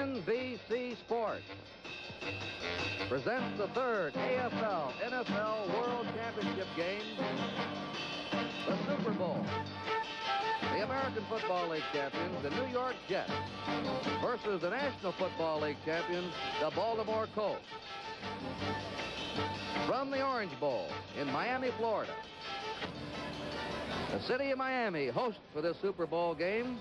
NBC Sports presents the third AFL NFL World Championship game, the Super Bowl. The American Football League champions, the New York Jets, versus the National Football League champions, the Baltimore Colts. From the Orange Bowl in Miami, Florida, the city of Miami hosts for this Super Bowl game,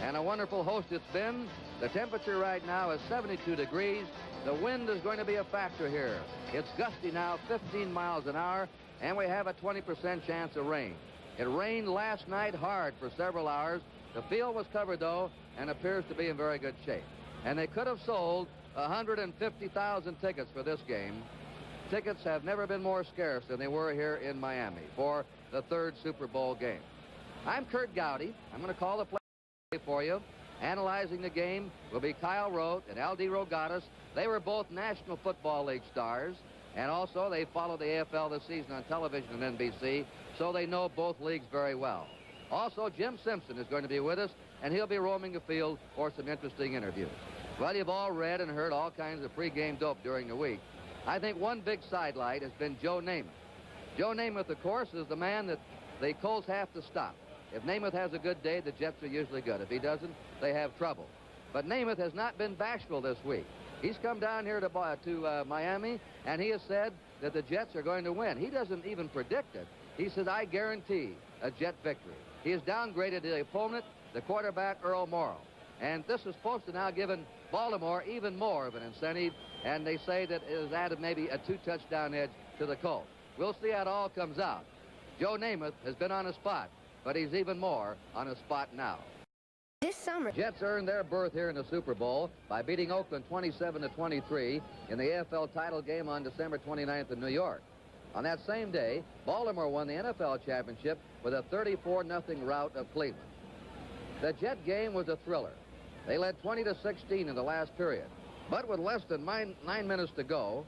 and a wonderful host it's been. The temperature right now is 72 degrees. The wind is going to be a factor here. It's gusty now, 15 miles an hour, and we have a 20% chance of rain. It rained last night hard for several hours. The field was covered, though, and appears to be in very good shape. And they could have sold 150,000 tickets for this game. Tickets have never been more scarce than they were here in Miami for the third Super Bowl game. I'm Kurt Gowdy. I'm going to call the play for you. Analyzing the game will be Kyle Rote and L.D. Rogatis. They were both National Football League stars, and also they followed the AFL this season on television on NBC, so they know both leagues very well. Also, Jim Simpson is going to be with us, and he'll be roaming the field for some interesting interviews. Well, you've all read and heard all kinds of pregame dope during the week. I think one big sidelight has been Joe Namath. Joe Namath, of course, is the man that the Colts have to stop. If Namath has a good day, the Jets are usually good. If he doesn't, they have trouble. But Namath has not been bashful this week. He's come down here to Miami, and he has said that the Jets are going to win. He doesn't even predict it. He said, I guarantee a Jet victory. He has downgraded the opponent, the quarterback, Earl Morrall. And this is supposed to now give Baltimore even more of an incentive, and they say that it has added maybe a 2-touchdown edge to the Colts. We'll see how it all comes out. Joe Namath has been on a spot, but he's even more on a spot now. This summer, Jets earned their berth here in the Super Bowl by beating Oakland 27-23 in the AFL title game on December 29th in New York. On that same day, Baltimore won the NFL championship with a 34-0 rout of Cleveland. The Jet game was a thriller. They led 20-16 in the last period. But with less than 9 minutes to go,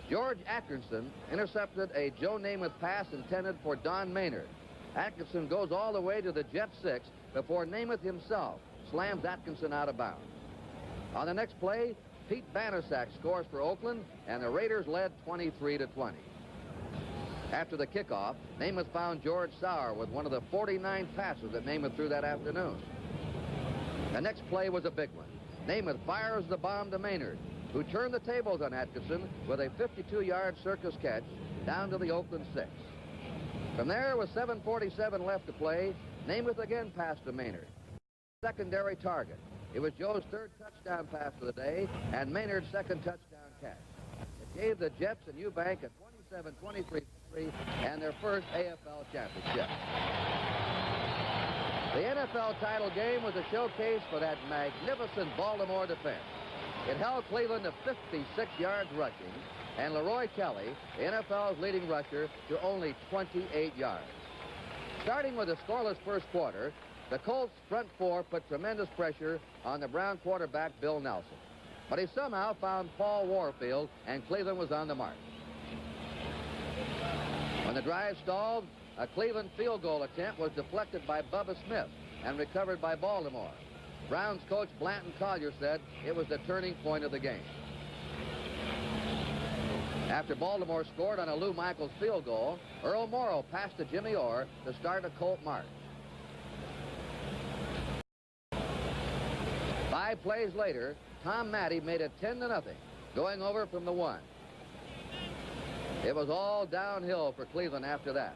George Atkinson intercepted a Joe Namath pass intended for Don Maynard. Atkinson goes all the way to the Jet 6 before Namath himself slams Atkinson out of bounds. On the next play, Pete Banaszak scores for Oakland, and the Raiders led 23-20. After the kickoff, Namath found George Sauer with one of the 49 passes that Namath threw that afternoon. The next play was a big one. Namath fires the bomb to Maynard, who turned the tables on Atkinson with a 52-yard circus catch down to the Oakland 6. From there, with 7:47 left to play, Namath again passed to Maynard. Secondary target. It was Joe's third touchdown pass of the day and Maynard's second touchdown catch. It gave the Jets and Eubank a 27-23 victory and their first AFL championship. The NFL title game was a showcase for that magnificent Baltimore defense. It held Cleveland to 56 yards rushing, and Leroy Kelly, the NFL's leading rusher, to only 28 yards. Starting with a scoreless first quarter, the Colts' front four put tremendous pressure on the Brown quarterback, Bill Nelson. But he somehow found Paul Warfield, and Cleveland was on the march. When the drive stalled, a Cleveland field goal attempt was deflected by Bubba Smith and recovered by Baltimore. Browns coach Blanton Collier said it was the turning point of the game. After Baltimore scored on a Lou Michaels field goal, Earl Morrall passed to Jimmy Orr to start a Colt march. 5 plays later, Tom Matty made it 10-0, going over from the 1. It was all downhill for Cleveland after that.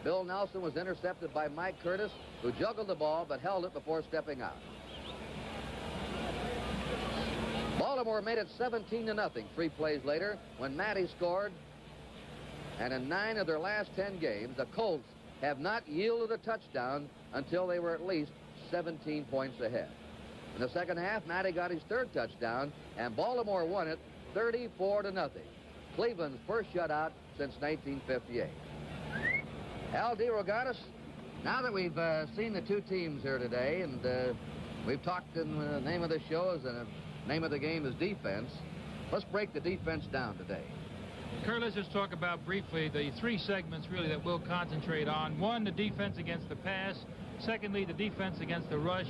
Bill Nelson was intercepted by Mike Curtis, who juggled the ball but held it before stepping out. Baltimore made it 17-0 3 plays later when Matty scored. And in 9 of their last 10 games, the Colts have not yielded a touchdown until they were at least 17 points ahead. In the second half, Matty got his third touchdown, and Baltimore won it 34-0. Cleveland's first shutout since 1958. L.D. Rogatis, now that we've seen the two teams here today, and we've talked in the name of the show is the name of the game is defense, let's break the defense down today. Kurt, let's just talk about briefly the 3 segments really that we'll concentrate on. 1, the defense against the pass. Secondly, the defense against the rush.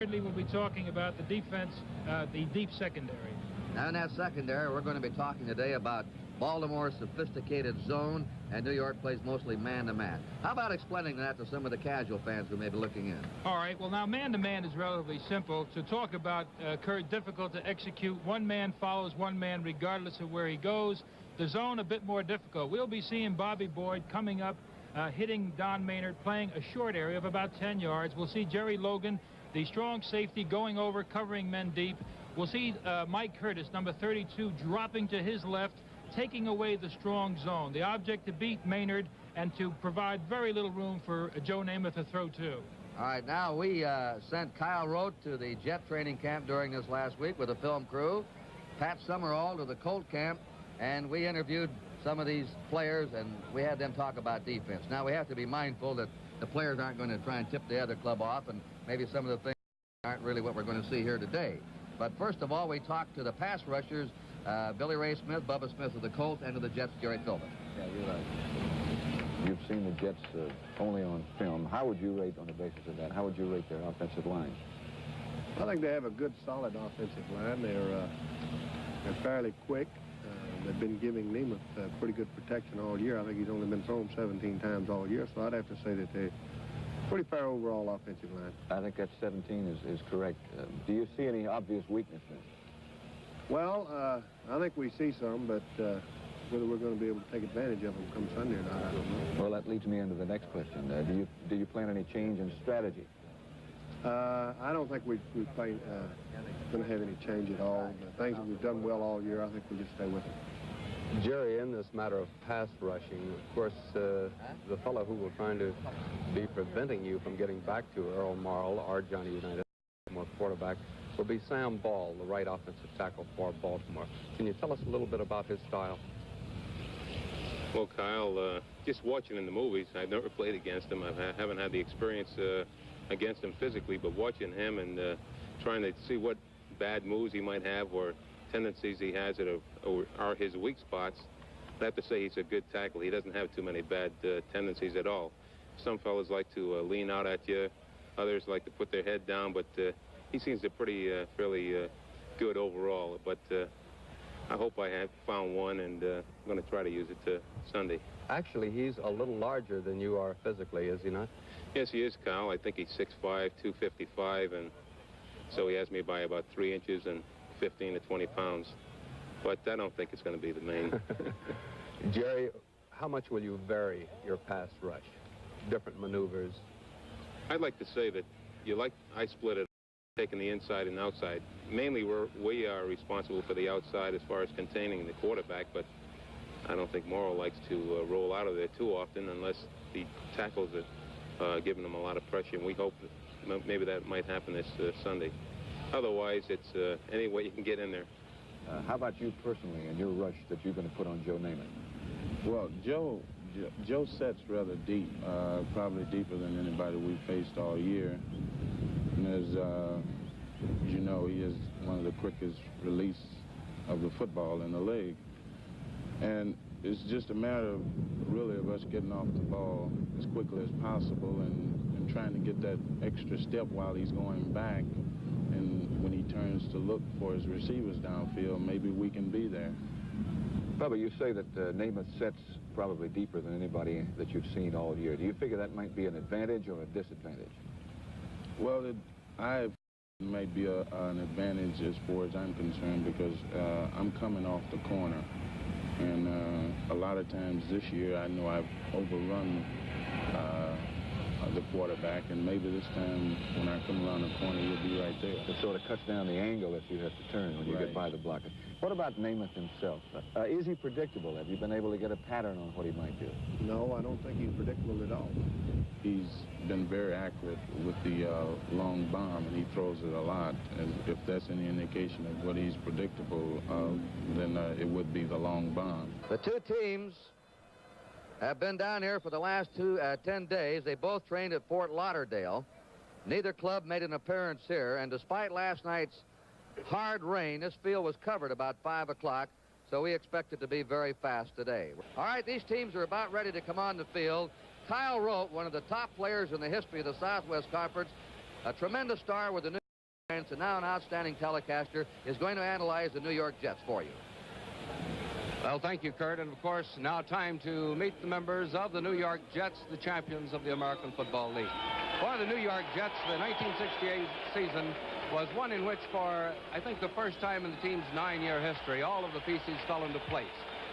Thirdly, we'll be talking about the defense, the deep secondary. Now in that secondary, we're going to be talking today about Baltimore's sophisticated zone, and New York plays mostly man-to-man. How about explaining that to some of the casual fans who may be looking in? All right, well, now man-to-man is relatively simple. To talk about difficult to execute, one man follows one man regardless of where he goes. The zone a bit more difficult. We'll be seeing Bobby Boyd coming up, hitting Don Maynard, playing a short area of about 10 yards. We'll see Jerry Logan, the strong safety, going over, covering men deep. We'll see Mike Curtis, number 32, dropping to his left, taking away the strong zone. The object to beat Maynard and to provide very little room for Joe Namath to throw to. All right, now we sent Kyle Rote to the Jet training camp during this last week with a film crew, Pat Summerall to the Colt camp, and we interviewed some of these players, and we had them talk about defense. Now, we have to be mindful that the players aren't going to try and tip the other club off, and maybe some of the things aren't really what we're going to see here today. But first of all, we talked to the pass rushers, Billy Ray Smith, Bubba Smith of the Colts, and to the Jets, Gary Philbin. Yeah, you're right. You've seen the Jets only on film. How would you rate on the basis of that? How would you rate their offensive line? I think they have a good, solid offensive line. They're fairly quick. They've been giving Namath pretty good protection all year. I think he's only been thrown 17 times all year, so I'd have to say that they're pretty fair overall offensive line. I think that 17 is correct. Do you see any obvious weaknesses? Well, I think we see some, but whether we're going to be able to take advantage of them come Sunday or not, I don't know. Well, that leads me into the next question. Do you plan any change in strategy? I don't think we're going to have any change at all. The things that we've done well all year, I think we'll just stay with it. Jerry, in this matter of pass rushing, of course, the fellow who will try to be preventing you from getting back to Earl Morrall or Johnny Unitas, quarterback, will be Sam Ball, the right offensive tackle for Baltimore. Can you tell us a little bit about his style? Well, Kyle, just watching in the movies, I've never played against him. I haven't had the experience against him physically, but watching him and trying to see what bad moves he might have or tendencies he has that are his weak spots, I have to say he's a good tackle. He doesn't have too many bad tendencies at all. Some fellas like to lean out at you. Others like to put their head down, but he seems to fairly good overall. But I hope I have found one, and I'm going to try to use it Sunday. Actually, he's a little larger than you are physically, is he not? Yes, he is, Kyle. I think he's 6'5", 255, and so he has me by about 3 inches and 15 to 20 pounds. But I don't think it's going to be the main. Jerry, how much will you vary your pass rush? Different maneuvers? I'd like to say that I split it, taking the inside and outside. Mainly we are responsible for the outside as far as containing the quarterback, but I don't think Morrall likes to roll out of there too often unless the tackles are giving him a lot of pressure, and we hope that maybe that might happen this Sunday. Otherwise, it's any way you can get in there. How about you personally and your rush that you're going to put on Joe Namath? Well, Joe sets rather deep, probably deeper than anybody we've faced all year. And as you know, he is one of the quickest release of the football in the league. And it's just a matter of really of us getting off the ball as quickly as possible and trying to get that extra step while he's going back. And when he turns to look for his receivers downfield, maybe we can be there. Bubba, you say that Namath sets probably deeper than anybody that you've seen all year. Do you figure that might be an advantage or a disadvantage? Well, I might be an advantage as far as I'm concerned because I'm coming off the corner. And a lot of times this year, I know I've overrun the quarterback, and maybe this time when I come around the corner, you'll be right there. It sort of cuts down the angle that you have to turn when you get by the blocker. What about Namath himself? Is he predictable? Have you been able to get a pattern on what he might do? No, I don't think he's predictable at all. He's been very accurate with the long bomb, and he throws it a lot. And if that's any indication of what he's predictable of, then it would be the long bomb. The two teams have been down here for the last 10 days. They both trained at Fort Lauderdale. Neither club made an appearance here, and despite last night's hard rain, this field was covered about 5 o'clock, so we expect it to be very fast today. All right, these teams are about ready to come on the field. Kyle Rote, one of the top players in the history of the Southwest Conference, a tremendous star with the New And now an outstanding telecaster is going to analyze the New York Jets for you. Well, thank you, Kurt. And, of course, now time to meet the members of the New York Jets, the champions of the American Football League. For the New York Jets, the 1968 season was one in which, for, I think, the first time in the team's 9-year history, all of the pieces fell into place.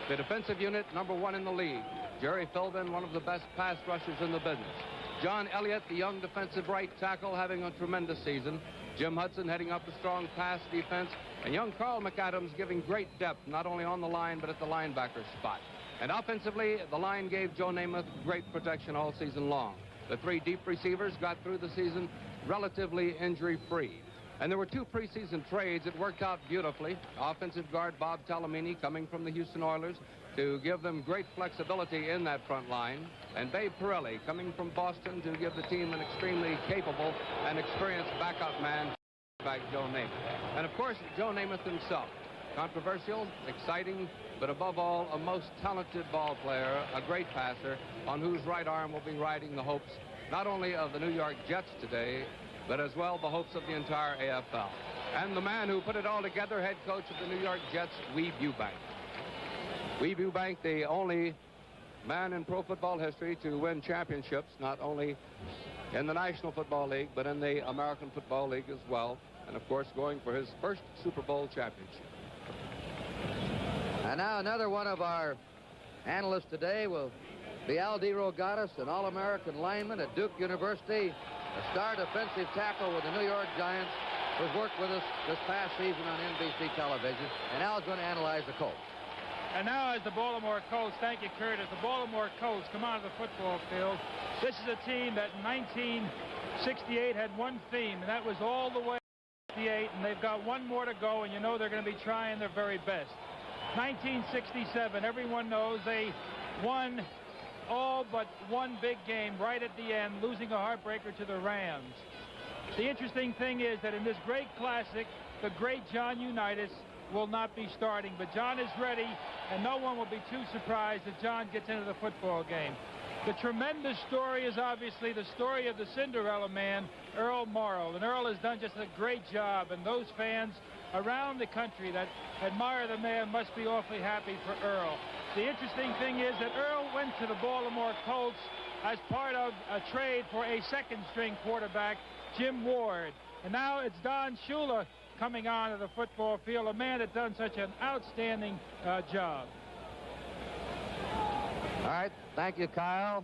The defensive unit, #1 in the league. Jerry Philbin, one of the best pass rushers in the business. John Elliott, the young defensive right tackle, having a tremendous season. Jim Hudson heading up a strong pass defense, and young Carl McAdams giving great depth, not only on the line, but at the linebacker spot. And offensively, the line gave Joe Namath great protection all season long. The 3 deep receivers got through the season relatively injury-free. And there were 2 preseason trades that worked out beautifully. Offensive guard Bob Talamini coming from the Houston Oilers to give them great flexibility in that front line. And Babe Pirelli coming from Boston to give the team an extremely capable and experienced backup man, back Joe Namath. And, of course, Joe Namath himself. Controversial, exciting, but above all, a most talented ball player, a great passer, on whose right arm will be riding the hopes not only of the New York Jets today, but as well the hopes of the entire AFL. And the man who put it all together, head coach of the New York Jets, Weeb Ewbank. Weeb Ewbank, the only man in pro football history to win championships, not only in the National Football League, but in the American Football League as well. And, of course, going for his first Super Bowl championship. And now another one of our analysts today will be Al DeRogatis, an All-American lineman at Duke University, a star defensive tackle with the New York Giants, who's worked with us this past season on NBC television. And Al's going to analyze the Colts. And now as the Baltimore Colts, thank you, Kurt, as the Baltimore Colts come out of the football field, this is a team that in 1968 had one theme, and that was all the way to 68, and they've got one more to go, and you know they're going to be trying their very best. 1967, everyone knows they won all but one big game right at the end, losing a heartbreaker to the Rams. The interesting thing is that in this great classic, the great John Unitas will not be starting, but John is ready, and no one will be too surprised if John gets into the football game. The tremendous story is obviously the story of the Cinderella man, Earl Morrall, and Earl has done just a great job, and those fans around the country that admire the man must be awfully happy for Earl. The interesting thing is that Earl went to the Baltimore Colts as part of a trade for a second-string quarterback, Jim Ward. And now it's Don Shula coming onto the football field, a man that done such an outstanding job. All right, thank you, Kyle.